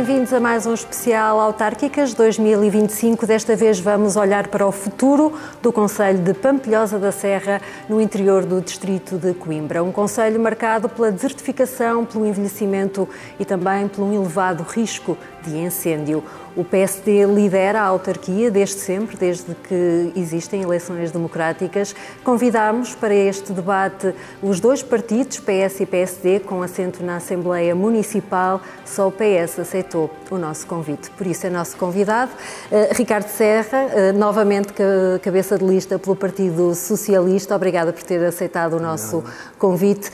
bem-vindos a mais um especial Autárquicas 2025. Desta vez vamos olhar para o futuro do concelho de Pampilhosa da Serra, no interior do distrito de Coimbra. Um concelho marcado pela desertificação, pelo envelhecimento e também por um elevado risco de incêndio. O PSD lidera a autarquia desde sempre, desde que existem eleições democráticas. Convidámos para este debate os dois partidos, PS e PSD, com assento na Assembleia Municipal. Só o PS aceitou o nosso convite. Por isso é nosso convidado, Ricardo Serra, novamente cabeça de lista pelo Partido Socialista. Obrigada por ter aceitado o nosso convite.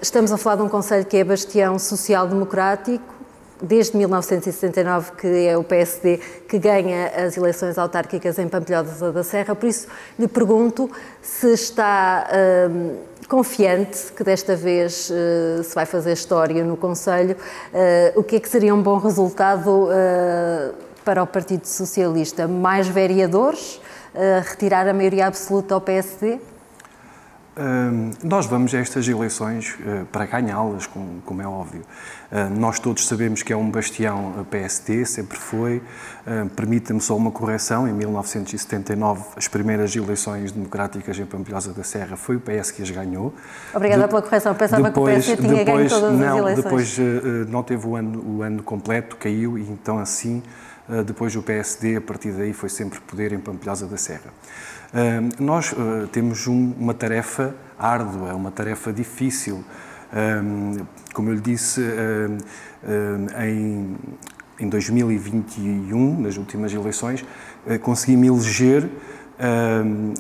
Estamos a falar de um concelho que é bastião social-democrático. Desde 1979 que é o PSD que ganha as eleições autárquicas em Pampilhosa da Serra, por isso lhe pergunto se está confiante que desta vez se vai fazer história no concelho. O que é que seria um bom resultado para o Partido Socialista? Mais vereadores? Retirar a maioria absoluta ao PSD? Nós vamos a estas eleições para ganhá-las, como é óbvio. Nós todos sabemos que é um bastião PSD, sempre foi. Permita-me só uma correção, em 1979, as primeiras eleições democráticas em Pampilhosa da Serra, foi o PS que as ganhou. Obrigada pela correção, pensava que o PSD tinha ganho todas as eleições. Depois não teve o ano completo, caiu, e então assim, depois o PSD, a partir daí, foi sempre poder em Pampilhosa da Serra. Nós temos uma tarefa árdua, uma tarefa difícil. Como eu lhe disse, em 2021, nas últimas eleições, conseguimos eleger,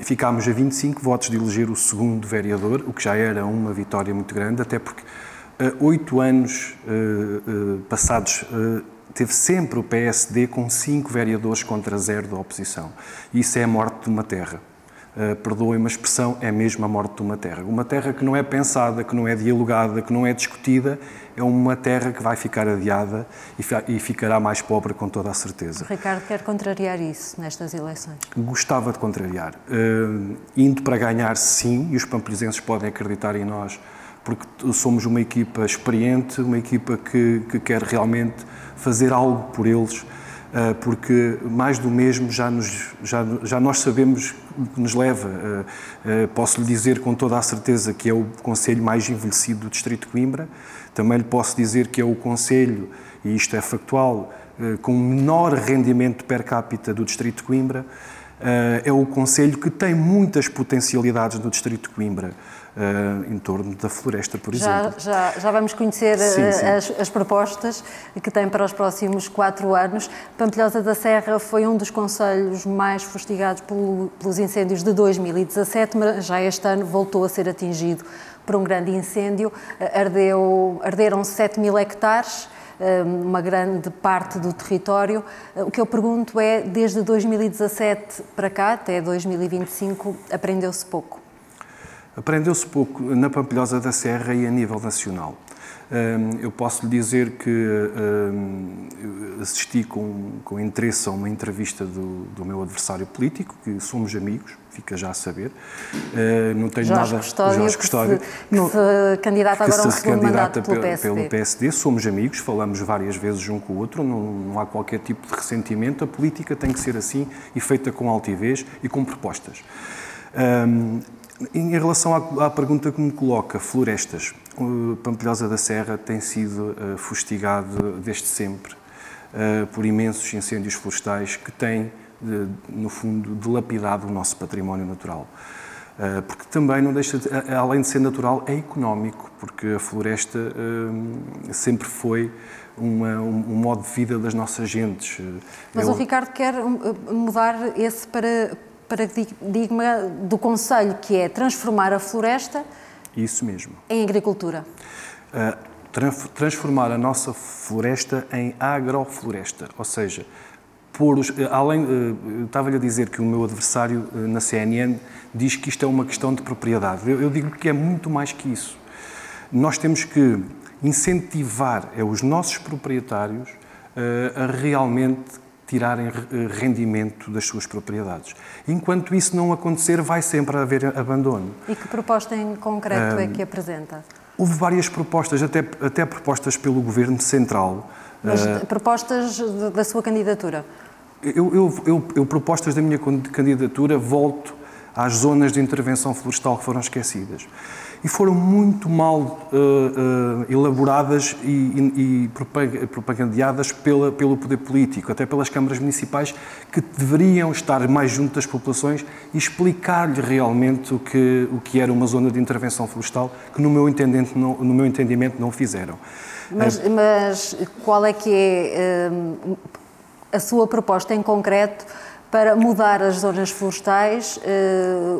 ficámos a 25 votos de eleger o segundo vereador, o que já era uma vitória muito grande, até porque 8 anos passados teve sempre o PSD com 5 vereadores contra 0 da oposição. Isso é a morte de uma terra. Perdoem-me a expressão, é mesmo a morte de uma terra. Uma terra que não é pensada, que não é dialogada, que não é discutida, é uma terra que vai ficar adiada e ficará mais pobre com toda a certeza. O Ricardo quer contrariar isso nestas eleições? Gostava de contrariar. Indo para ganhar, sim, e os pampilhosenses podem acreditar em nós, porque somos uma equipa experiente, uma equipa que quer realmente fazer algo por eles, porque mais do mesmo já nós sabemos o que nos leva. Posso lhe dizer com toda a certeza que é o concelho mais envelhecido do distrito de Coimbra. Também lhe posso dizer que é o concelho, e isto é factual, com o menor rendimento per capita do distrito de Coimbra. É o concelho que tem muitas potencialidades no distrito de Coimbra, em torno da floresta, por exemplo. Já vamos conhecer sim. As propostas que tem para os próximos 4 anos. Pampilhosa da Serra foi um dos concelhos mais fustigados pelos incêndios de 2017, mas já este ano voltou a ser atingido por um grande incêndio. Arderam 7.000 hectares, uma grande parte do território. O que eu pergunto é, desde 2017 para cá, até 2025, aprendeu-se pouco? Aprendeu-se pouco na Pampilhosa da Serra e a nível nacional. Eu posso lhe dizer que assisti com interesse a uma entrevista do meu adversário político, que somos amigos, fica já a saber. Não tenho Jorge nada... Custódio, que se candidata agora a um segundo mandato pelo PSD. Somos amigos, falamos várias vezes um com o outro, não há qualquer tipo de ressentimento. A política tem que ser assim e feita com altivez e com propostas. Em relação à pergunta que me coloca, florestas, Pampilhosa da Serra tem sido fustigado desde sempre por imensos incêndios florestais que têm, no fundo, dilapidado o nosso património natural. Porque também não deixa de, além de ser natural, é económico, porque a floresta sempre foi um modo de vida das nossas gentes. Mas o Ricardo quer mudar esse paradigma do concelho, que é transformar a floresta isso mesmo. Em agricultura. Transformar a nossa floresta em agrofloresta, ou seja, estava-lhe a dizer que o meu adversário na CNN diz que isto é uma questão de propriedade. Eu digo que é muito mais que isso. Nós temos que incentivar os nossos proprietários a realmente tirarem rendimento das suas propriedades. Enquanto isso não acontecer, vai sempre haver abandono. E que proposta em concreto é que apresenta? Houve várias propostas, até propostas pelo Governo Central, Mas propostas da sua candidatura? Eu propostas da minha candidatura, volto às zonas de intervenção florestal que foram esquecidas. E foram muito mal elaboradas e propagandeadas pelo poder político, até pelas câmaras municipais, que deveriam estar mais junto das populações e explicar-lhe realmente o que era uma zona de intervenção florestal, que no meu entendimento não o fizeram. Mas qual é que é a sua proposta em concreto para mudar as zonas florestais?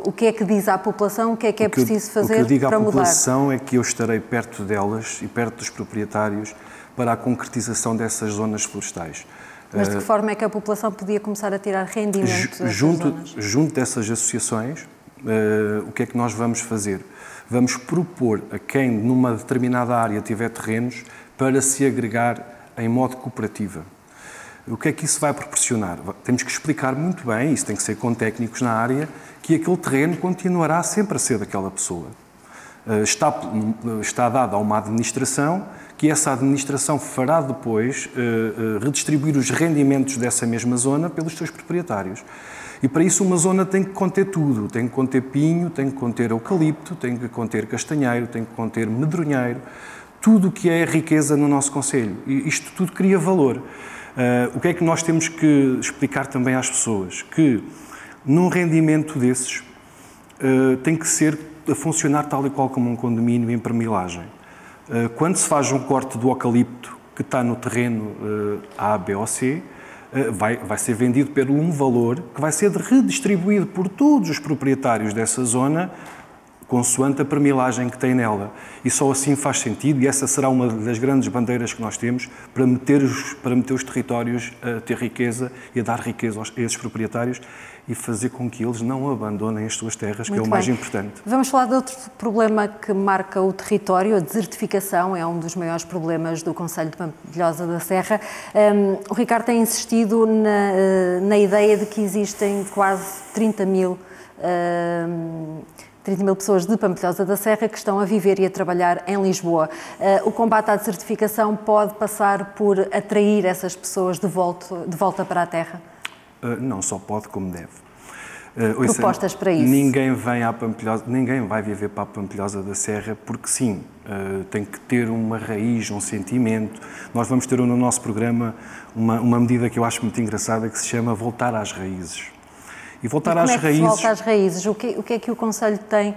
O que é que diz à população? O que é preciso fazer para mudar? O que eu digo à população é que eu estarei perto delas e perto dos proprietários para a concretização dessas zonas florestais. Mas de que forma é que a população podia começar a tirar rendimento dessas zonas? Junto dessas associações, o que é que nós vamos fazer? Vamos propor a quem numa determinada área tiver terrenos para se agregar em modo cooperativo. O que é que isso vai proporcionar? Temos que explicar muito bem, isso tem que ser com técnicos na área, que aquele terreno continuará sempre a ser daquela pessoa. Está dada a uma administração, que essa administração fará depois redistribuir os rendimentos dessa mesma zona pelos seus proprietários. E para isso uma zona tem que conter tudo, tem que conter pinho, tem que conter eucalipto, tem que conter castanheiro, tem que conter medronheiro, tudo o que é riqueza no nosso concelho. E isto tudo cria valor. O que é que nós temos que explicar também às pessoas? Que num rendimento desses tem que ser a funcionar tal e qual como um condomínio em permilagem. Quando se faz um corte do eucalipto que está no terreno A, B ou C, vai ser vendido por um valor que vai ser redistribuído por todos os proprietários dessa zona consoante a permilagem que tem nela. E só assim faz sentido, e essa será uma das grandes bandeiras que nós temos para meter os territórios a ter riqueza e a dar riqueza a esses proprietários e fazer com que eles não abandonem as suas terras, que é o mais importante. Vamos falar de outro problema que marca o território, a desertificação, é um dos maiores problemas do concelho de Pampilhosa da Serra. O Ricardo tem insistido na ideia de que existem quase 30 mil pessoas de Pampilhosa da Serra que estão a viver e a trabalhar em Lisboa. O combate à desertificação pode passar por atrair essas pessoas de volta para a terra? Não só pode, como deve. Propostas para isso? Ninguém vai viver para a Pampilhosa da Serra porque sim, tem que ter uma raiz, um sentimento. Nós vamos ter no nosso programa uma medida que eu acho muito engraçada que se chama Voltar às Raízes. E voltar às raízes. Volta às raízes. O que é que o Concelho tem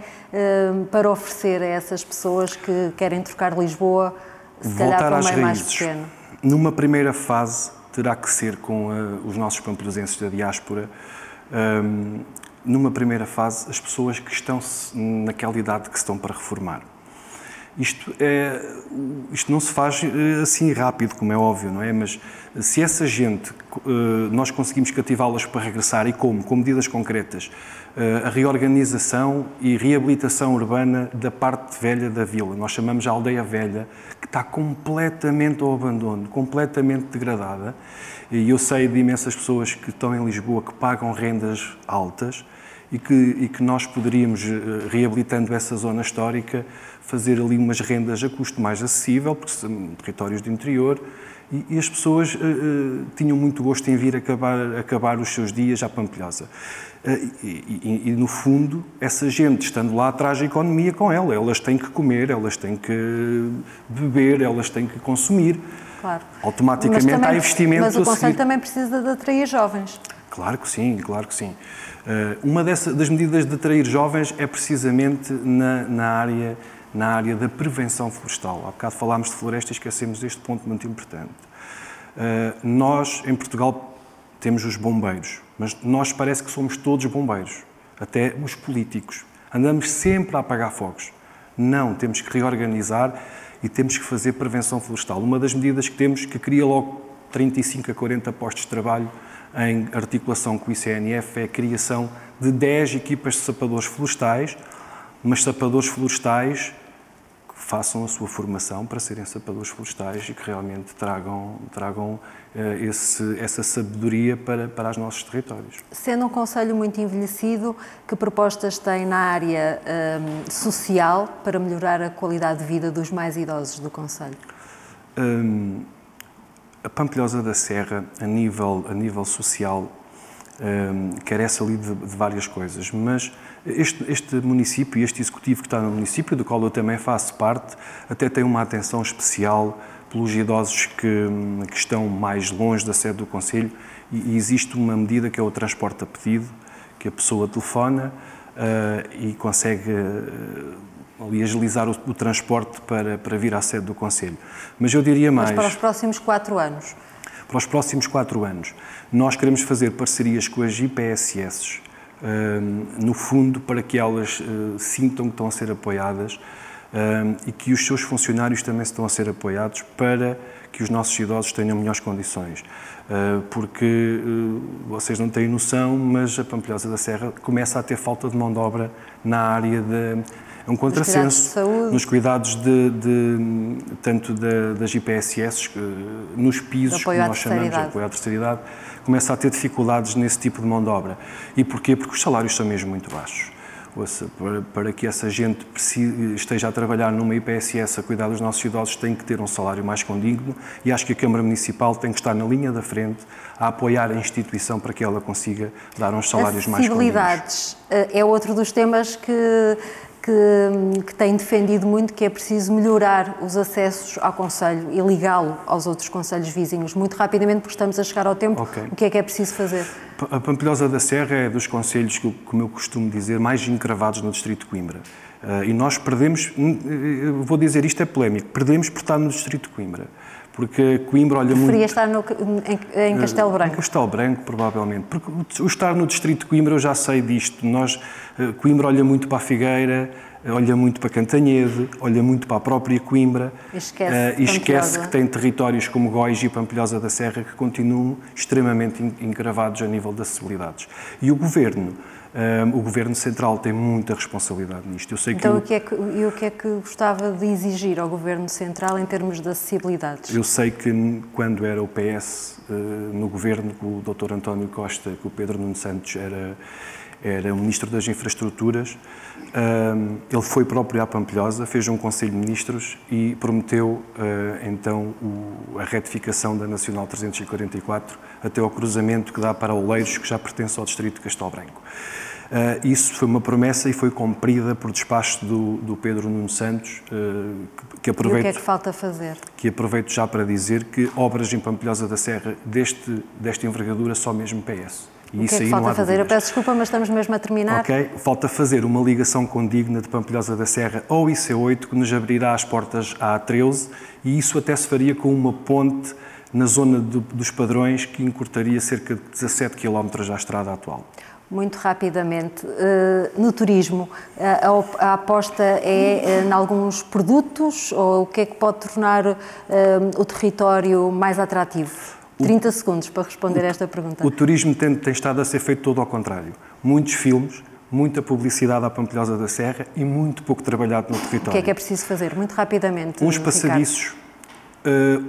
para oferecer a essas pessoas que querem trocar Lisboa, se calhar para um meio mais pequeno? Numa primeira fase, terá que ser com os nossos pampilhosenses da diáspora. Numa primeira fase, as pessoas que estão naquela idade que estão para reformar. Isto não se faz assim rápido, como é óbvio, não é? Mas se essa gente, nós conseguimos cativá-las para regressar e como? Com medidas concretas. A reorganização e reabilitação urbana da parte velha da vila. Nós chamamos a aldeia velha, que está completamente ao abandono, completamente degradada. E eu sei de imensas pessoas que estão em Lisboa que pagam rendas altas e que nós poderíamos, reabilitando essa zona histórica, fazer ali umas rendas a custo mais acessível, porque são territórios de interior, e as pessoas tinham muito gosto em vir acabar os seus dias à Pampilhosa. E, no fundo, essa gente, estando lá, traz a economia com ela. Elas têm que comer, elas têm que beber, elas têm que consumir. Claro. Automaticamente há investimento. Mas o Concelho também precisa de atrair jovens. Claro que sim, claro que sim. Uma das medidas de atrair jovens é precisamente na área da prevenção florestal. Há bocado falámos de floresta e esquecemos deste ponto muito importante. Nós, em Portugal, temos os bombeiros, mas nós parece que somos todos bombeiros, até os políticos. Andamos sempre a apagar fogos. Não, temos que reorganizar e temos que fazer prevenção florestal. Uma das medidas que temos, que cria logo 35 a 40 postos de trabalho em articulação com o ICNF, é a criação de 10 equipas de sapadores florestais, mas sapadores florestais que façam a sua formação para serem sapadores florestais e que realmente tragam essa sabedoria para os nossos territórios. Sendo um concelho muito envelhecido, que propostas tem na área social para melhorar a qualidade de vida dos mais idosos do concelho? A Pampilhosa da Serra, a nível social, carece ali de várias coisas, mas este município e este executivo que está no município, do qual eu também faço parte, até tem uma atenção especial pelos idosos que estão mais longe da sede do concelho, e existe uma medida que é o transporte a pedido, que a pessoa telefona e consegue ali agilizar o transporte para vir à sede do concelho. Mas eu diria mais... Mas para os próximos 4 anos? Para os próximos 4 anos, nós queremos fazer parcerias com as IPSS, no fundo, para que elas sintam que estão a ser apoiadas e que os seus funcionários também estão a ser apoiados para que os nossos idosos tenham melhores condições. Porque vocês não têm noção, mas a Pampilhosa da Serra começa a ter falta de mão de obra na área de... É um contrassenso nos cuidados tanto das IPSS, nos pisos, como nós chamamos, de apoio à terceira idade, começa a ter dificuldades nesse tipo de mão de obra. E porquê? Porque os salários são mesmo muito baixos. Ouça, para que essa gente esteja a trabalhar numa IPSS a cuidar dos nossos idosos, tem que ter um salário mais condigno, e acho que a Câmara Municipal tem que estar na linha da frente a apoiar a instituição para que ela consiga dar uns salários mais condignos. Acessibilidades é outro dos temas que tem defendido muito, que é preciso melhorar os acessos ao concelho e ligá-lo aos outros concelhos vizinhos. Muito rapidamente, porque estamos a chegar ao tempo, okay. O que é preciso fazer? A Pampilhosa da Serra é dos concelhos, como eu costumo dizer, mais encravados no distrito de Coimbra. E nós perdemos, vou dizer isto é polémico, perdemos por estar no distrito de Coimbra. Porque Coimbra olha muito... Preferia estar em Castelo Branco? Em Castelo Branco, provavelmente. Porque o estar no distrito de Coimbra, eu já sei disto. Coimbra olha muito para a Figueira, olha muito para Cantanhede, olha muito para a própria Coimbra. E esquece que tem territórios como Góis e Pampilhosa da Serra que continuam extremamente encravados a nível de acessibilidades. E o Governo Central tem muita responsabilidade nisto. Eu sei então, o que é que gostava de exigir ao Governo Central em termos de acessibilidades? Eu sei que quando era o PS no Governo, com o Dr. António Costa, que o Pedro Nuno Santos era o Ministro das Infraestruturas, ele foi próprio à Pampilhosa, fez um Conselho de Ministros e prometeu então a retificação da Nacional 344 até ao cruzamento que dá para Oleiros, que já pertence ao distrito de Castelo Branco. Isso foi uma promessa e foi cumprida por despacho do Pedro Nuno Santos, que aproveito... E o que é que falta fazer? Que aproveito já para dizer que obras em Pampilhosa da Serra desta envergadura só mesmo PS. E o que é que falta fazer? Eu peço desculpa, mas estamos mesmo a terminar. Ok, falta fazer uma ligação condigna de Pampilhosa da Serra ao IC8, que nos abrirá as portas à A13, e isso até se faria com uma ponte na zona dos Padrões, que encurtaria cerca de 17 km da estrada atual. Muito rapidamente, no turismo, a aposta é em alguns produtos, ou o que é que pode tornar o território mais atrativo? 30 segundos para responder a esta pergunta. O turismo tem estado a ser feito todo ao contrário. Muitos filmes, muita publicidade à Pampilhosa da Serra e muito pouco trabalhado no território. O que é preciso fazer? Muito rapidamente, uns passadiços,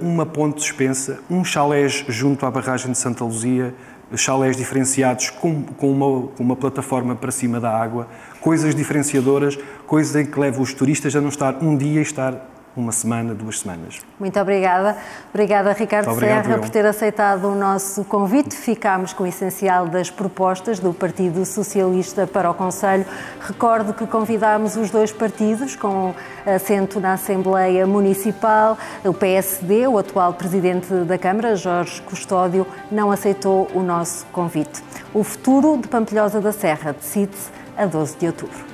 uma ponte suspensa, uns chalés junto à barragem de Santa Luzia, chalés diferenciados com uma plataforma para cima da água, coisas diferenciadoras, coisas em que levam os turistas a não estar um dia e estar uma semana, 2 semanas. Muito obrigada. Obrigada, Ricardo Serra, por ter aceitado o nosso convite. Ficámos com o essencial das propostas do Partido Socialista para o Concelho. Recordo que convidámos os 2 partidos com assento na Assembleia Municipal. O PSD, o atual Presidente da Câmara, Jorge Custódio, não aceitou o nosso convite. O futuro de Pampilhosa da Serra decide-se a 12 de outubro.